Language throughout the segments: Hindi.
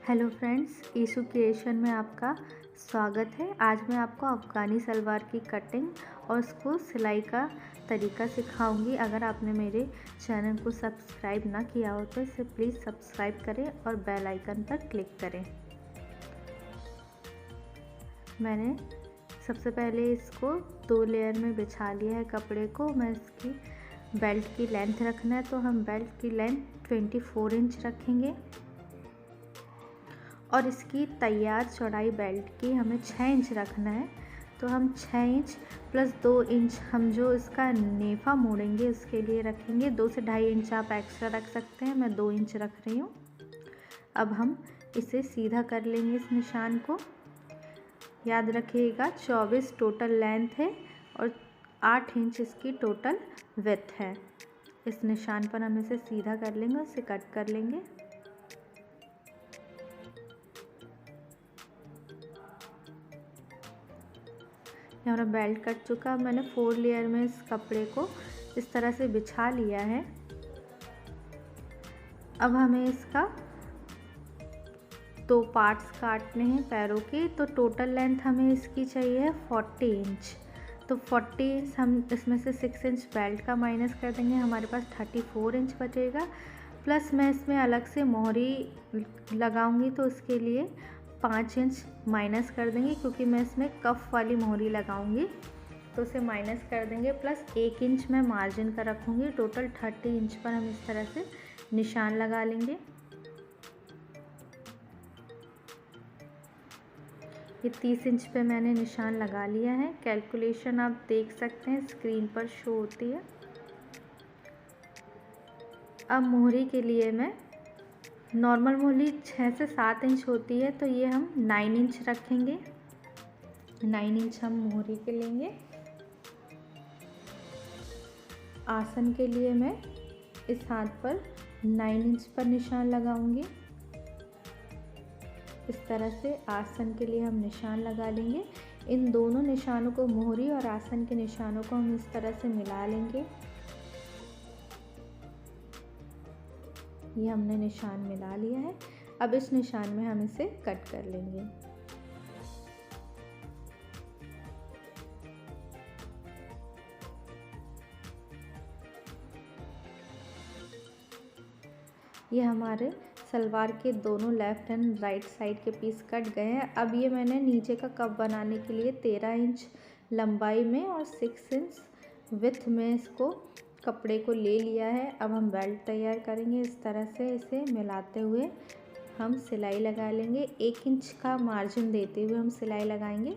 हेलो फ्रेंड्स, ईशू क्रिएशन में आपका स्वागत है। आज मैं आपको अफ़गानी सलवार की कटिंग और उसको सिलाई का तरीका सिखाऊंगी। अगर आपने मेरे चैनल को सब्सक्राइब ना किया हो तो इसे प्लीज़ सब्सक्राइब करें और बेल आइकन पर क्लिक करें। मैंने सबसे पहले इसको 2 लेयर में बिछा लिया है कपड़े को। मैं इसकी बेल्ट की लेंथ रखना है तो हम बेल्ट की लेंथ 24 इंच रखेंगे और इसकी तैयार चौड़ाई बेल्ट की हमें 6 इंच रखना है। तो हम 6 इंच प्लस 2 इंच हम जो इसका नेफा मोड़ेंगे उसके लिए रखेंगे। 2 से 2.5 इंच आप एक्स्ट्रा रख सकते हैं, मैं 2 इंच रख रही हूँ। अब हम इसे सीधा कर लेंगे इस निशान को। याद रखिएगा 24 टोटल लेंथ है और 8 इंच इसकी टोटल विड्थ है। इस निशान पर हम इसे सीधा कर लेंगे और इसे कट कर लेंगे। हमारा बेल्ट कट चुका। मैंने 4 लेयर में इस कपड़े को इस तरह से बिछा लिया है। अब हमें इसका 2 पार्ट्स काटने हैं पैरों के। तो टोटल लेंथ हमें इसकी चाहिए 40 इंच। तो 40 हम इसमें से 6 इंच बेल्ट का माइनस कर देंगे, हमारे पास 34 इंच बचेगा। प्लस मैं इसमें अलग से मोहरी लगाऊंगी तो उसके लिए 5 इंच माइनस कर देंगे, क्योंकि मैं इसमें कफ वाली मोहरी लगाऊंगी तो उसे माइनस कर देंगे। प्लस 1 इंच मैं मार्जिन का रखूँगी। टोटल 30 इंच पर हम इस तरह से निशान लगा लेंगे। ये 30 इंच पे मैंने निशान लगा लिया है। कैलकुलेशन आप देख सकते हैं, स्क्रीन पर शो होती है। अब मोहरी के लिए मैं नॉर्मल मोहरी 6 से 7 इंच होती है, तो ये हम 9 इंच रखेंगे। 9 इंच हम मोहरी के लेंगे। आसन के लिए मैं इस हाथ पर 9 इंच पर निशान लगाऊंगी। इस तरह से आसन के लिए हम निशान लगा लेंगे। इन दोनों निशानों को, मोहरी और आसन के निशानों को हम इस तरह से मिला लेंगे। ये हमने निशान मिला लिया है। अब इस निशान में हम इसे कट कर लेंगे। ये हमारे सलवार के दोनों लेफ़्ट एंड राइट साइड के पीस कट गए हैं। अब ये मैंने नीचे का कप बनाने के लिए 13 इंच लंबाई में और 6 इंच विड्थ में इसको कपड़े को ले लिया है। अब हम बेल्ट तैयार करेंगे। इस तरह से इसे मिलाते हुए हम सिलाई लगा लेंगे। 1 इंच का मार्जिन देते हुए हम सिलाई लगाएंगे,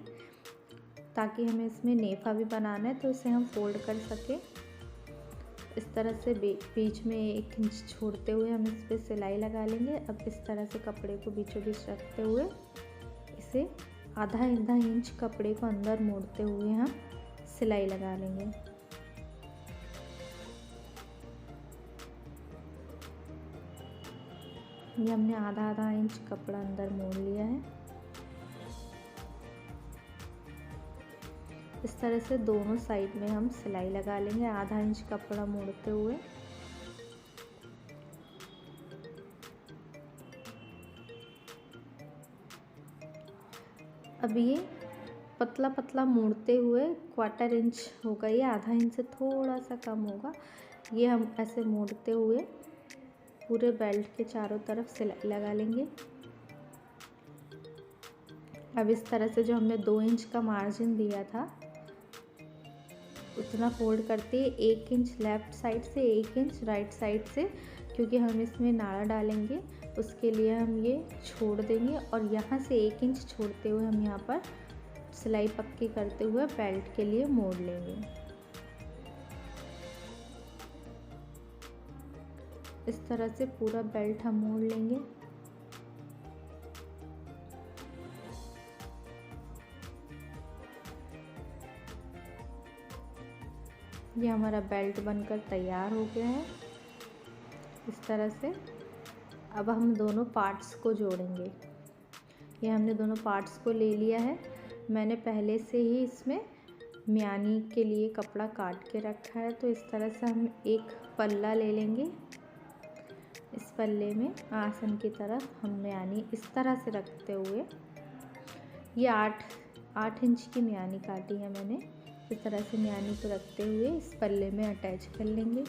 ताकि हमें इसमें नेफा भी बनाना है तो इसे हम फोल्ड कर सकें। इस तरह से बीच में 1 इंच छोड़ते हुए हम इस पर सिलाई लगा लेंगे। अब इस तरह से कपड़े को बीचों बीच रखते हुए इसे आधा इंच कपड़े को अंदर मोड़ते हुए हम सिलाई लगा लेंगे। ये हमने आधा इंच कपड़ा अंदर मोड़ लिया है। इस तरह से दोनों साइड में हम सिलाई लगा लेंगे, आधा इंच कपड़ा मोड़ते हुए। अब ये पतला पतला मोड़ते हुए 1/4 इंच होगा, ये आधा इंच से थोड़ा सा कम होगा। ये हम ऐसे मोड़ते हुए पूरे बेल्ट के चारों तरफ सिलाई लगा लेंगे। अब इस तरह से जो हमने 2 इंच का मार्जिन दिया था उतना फोल्ड करते 1 इंच लेफ़्ट साइड से, 1 इंच राइट साइड से, क्योंकि हम इसमें नाड़ा डालेंगे उसके लिए हम ये छोड़ देंगे। और यहाँ से 1 इंच छोड़ते हुए हम यहाँ पर सिलाई पक्की करते हुए बेल्ट के लिए मोड़ लेंगे। इस तरह से पूरा बेल्ट हम मोड़ लेंगे। ये हमारा बेल्ट बनकर तैयार हो गया है इस तरह से। अब हम दोनों पार्ट्स को जोड़ेंगे। ये हमने दोनों पार्ट्स को ले लिया है। मैंने पहले से ही इसमें म्यानी के लिए कपड़ा काट के रखा है। तो इस तरह से हम एक पल्ला ले लेंगे इस पल्ले में आसन की तरफ हम म्यानी इस तरह से रखते हुए, ये 8 इंच की म्यानी काटी है मैंने। इस तरह से म्यानी को रखते हुए इस पल्ले में अटैच कर लेंगे।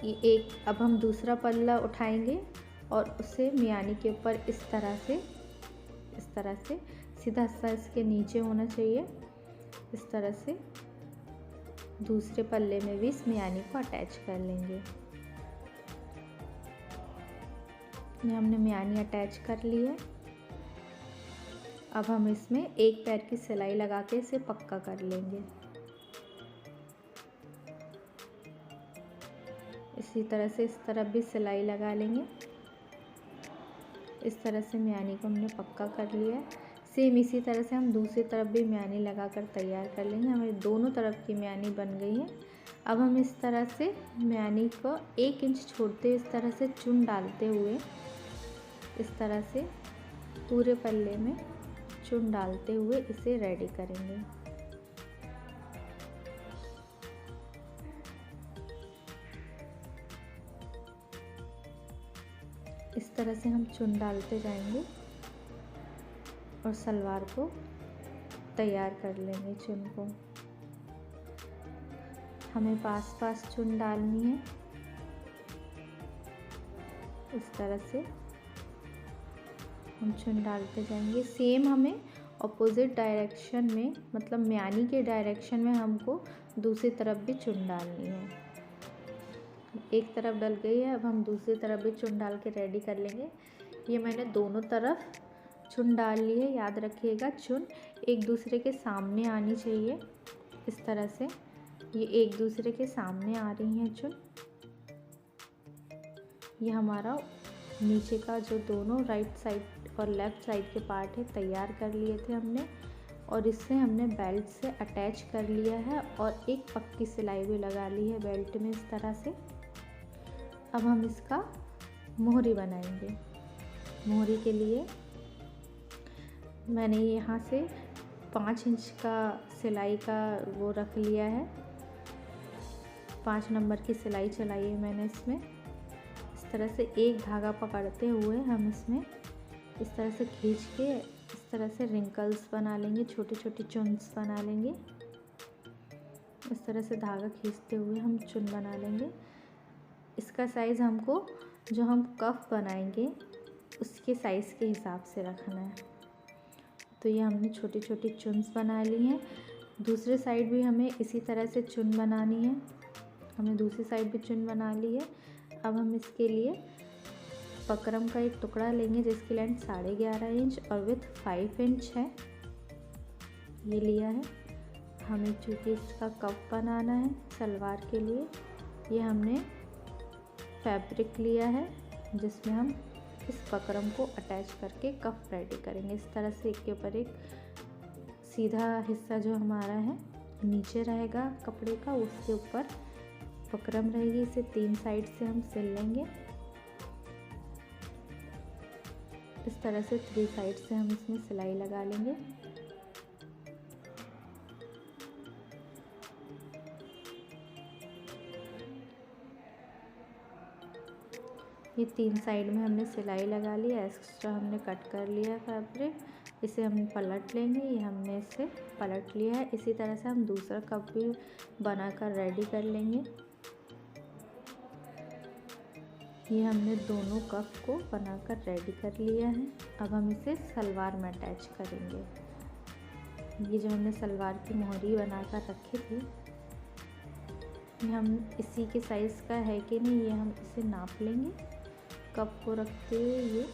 ये एक, अब हम दूसरा पल्ला उठाएंगे और उसे म्यानी के ऊपर इस तरह से सीधा हिस्सा इसके नीचे होना चाहिए। इस तरह से दूसरे पल्ले में भी इस म्यानी को अटैच कर लेंगे। ये हमने म्यानी अटैच कर ली है। अब हम इसमें एक पैर की सिलाई लगा के इसे पक्का कर लेंगे। इसी तरह से इस तरफ भी सिलाई लगा लेंगे। इस तरह से म्यानी को हमने पक्का कर लिया है। सेम इसी तरह से हम दूसरी तरफ भी म्यानी लगाकर तैयार कर लेंगे। हमारी दोनों तरफ की म्यानी बन गई है। अब हम इस तरह से म्यानी को 1 इंच छोड़ते हुए इस तरह से चुन डालते हुए इस तरह से पूरे पल्ले में चुन डालते हुए इसे रेडी करेंगे। इस तरह से हम चुन डालते जाएंगे और सलवार को तैयार कर लेंगे। चुन को हमें पास पास चुन डालनी है। इस तरह से हम चुन डालते जाएंगे। सेम हमें ऑपोजिट डायरेक्शन में, मतलब म्यानी के डायरेक्शन में हमको दूसरी तरफ भी चुन डालनी है। एक तरफ डल गई है, अब हम दूसरी तरफ भी चुन डाल के रेडी कर लेंगे। ये मैंने दोनों तरफ चुन डाल ली है। याद रखिएगा चुन एक दूसरे के सामने आनी चाहिए। इस तरह से ये एक दूसरे के सामने आ रही हैं चुन। ये हमारा नीचे का जो दोनों राइट साइड और लेफ़्ट साइड के पार्ट है तैयार कर लिए थे हमने, और इससे हमने बेल्ट से अटैच कर लिया है और एक पक्की सिलाई भी लगा ली है बेल्ट में इस तरह से। अब हम इसका मोहरी बनाएंगे। मोहरी के लिए मैंने यहाँ से 5 इंच का सिलाई का वो रख लिया है। 5 नंबर की सिलाई चलाई है मैंने इसमें। इस तरह से एक धागा पकड़ते हुए हम इसमें इस तरह से खींच के इस तरह से रिंकल्स बना लेंगे, छोटी छोटी चुन्स बना लेंगे। इस तरह से धागा खींचते हुए हम चुन बना लेंगे। इसका साइज़ हमको जो हम कफ बनाएंगे उसके साइज़ के हिसाब से रखना है। तो ये हमने छोटी छोटी चुन्स बना ली हैं। दूसरे साइड भी हमें इसी तरह से चुन बनानी है। हमने दूसरी साइड भी चुन बना ली है। अब हम इसके लिए बकरम का एक टुकड़ा लेंगे जिसकी लेंथ 11.5 इंच और विड्थ 5 इंच है, ये लिया है। हमें चूँकि इसका कप बनाना है सलवार के लिए, ये हमने फैब्रिक लिया है जिसमें हम इस बकरम को अटैच करके कफ रेडी करेंगे। इस तरह से एक के ऊपर एक सीधा हिस्सा जो हमारा है नीचे रहेगा कपड़े का, उसके ऊपर बकरम रहेगी। इसे 3 साइड से हम सिल लेंगे। इस तरह से 3 साइड से हम इसमें सिलाई लगा लेंगे। ये 3 साइड में हमने सिलाई लगा ली। एक्स्ट्रा हमने कट कर लिया फैब्रिक, इसे हम पलट लेंगे। ये हमने इसे पलट लिया है। इसी तरह से हम दूसरा कप भी बनाकर रेडी कर लेंगे। ये हमने दोनों कप को बनाकर रेडी कर लिया है। अब हम इसे सलवार में अटैच करेंगे। ये जो हमने सलवार की मोहरी बनाकर रखी थी, ये हम इसी के साइज़ का है कि नहीं, ये हम इसे नाप लेंगे। कप को रखते हुए ये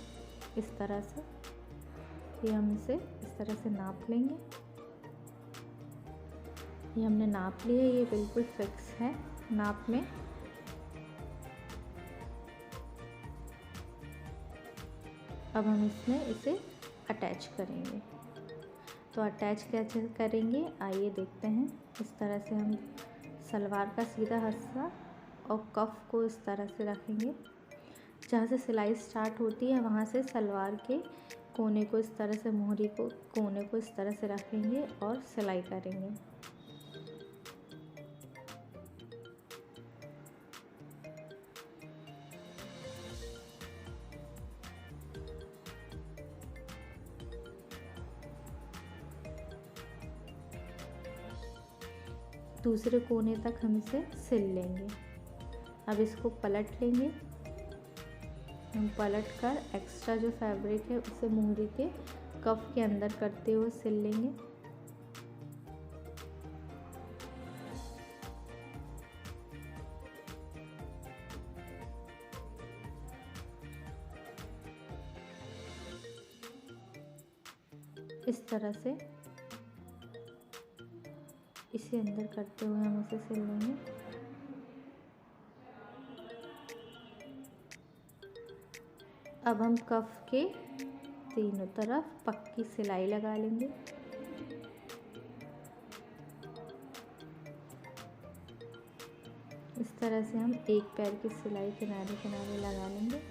इस तरह से, ये हम इसे इस तरह से नाप लेंगे। ये हमने नाप लिया, ये बिल्कुल फिक्स है नाप में। अब हम इसमें इसे अटैच करेंगे। तो अटैच कैसे करेंगे आइए देखते हैं। इस तरह से हम सलवार का सीधा हिस्सा और कफ को इस तरह से रखेंगे। जहाँ से सिलाई स्टार्ट होती है वहाँ से सलवार के कोने को इस तरह से, मोहरी को कोने को इस तरह से रखेंगे और सिलाई करेंगे। दूसरे कोने तक हम इसे सिल लेंगे। अब इसको पलट लेंगे। हम पलट कर एक्स्ट्रा जो फैब्रिक है उसे मोहरी के कफ के अंदर करते हुए सिल लेंगे। इस तरह से इसे अंदर करते हुए हम इसे सिल लेंगे। अब हम कफ के तीनों तरफ पक्की सिलाई लगा लेंगे। इस तरह से हम एक पैर की सिलाई किनारे किनारे लगा लेंगे।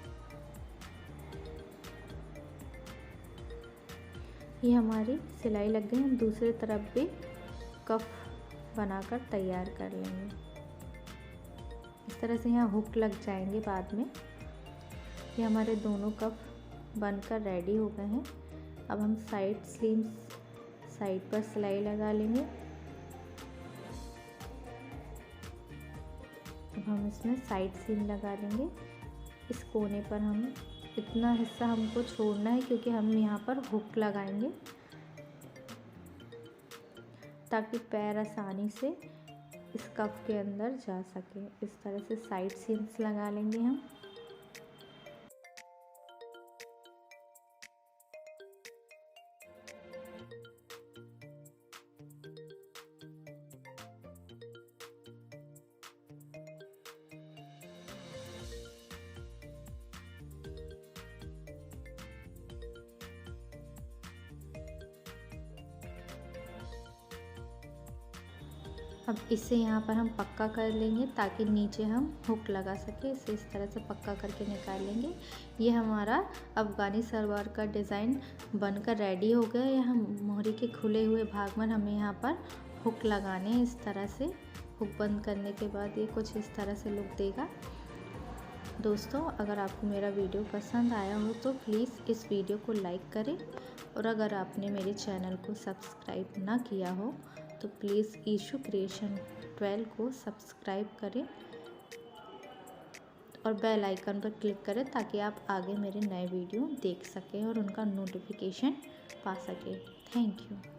ये हमारी सिलाई लग गई। हम दूसरी तरफ भी कफ बनाकर तैयार कर लेंगे। इस तरह से यहाँ हुक लग जाएंगे बाद में। ये हमारे दोनों कफ बनकर रेडी हो गए हैं। अब हम साइड सीम्स साइड पर सिलाई लगा लेंगे। अब हम इसमें साइड सीम लगा लेंगे। इस कोने पर हम इतना हिस्सा हमको छोड़ना है क्योंकि हम यहाँ पर हुक लगाएंगे ताकि पैर आसानी से इस कफ के अंदर जा सके। इस तरह से साइड सीम्स लगा लेंगे हम। अब इसे यहाँ पर हम पक्का कर लेंगे ताकि नीचे हम हुक लगा सके। इसे इस तरह से पक्का करके निकाल लेंगे। ये हमारा अफ़गानी सलवार का डिज़ाइन बनकर रेडी हो गया। यह हम मोहरी के खुले हुए भाग में हमें यहाँ पर हुक लगाने हैं। इस तरह से हुक बंद करने के बाद ये कुछ इस तरह से लुक देगा। दोस्तों, अगर आपको मेरा वीडियो पसंद आया हो तो प्लीज़ इस वीडियो को लाइक करें, और अगर आपने मेरे चैनल को सब्सक्राइब ना किया हो तो प्लीज़ ईशू क्रिएशन 12 को सब्सक्राइब करें और बेल आइकन पर क्लिक करें ताकि आप आगे मेरे नए वीडियो देख सकें और उनका नोटिफिकेशन पा सकें। Thank you.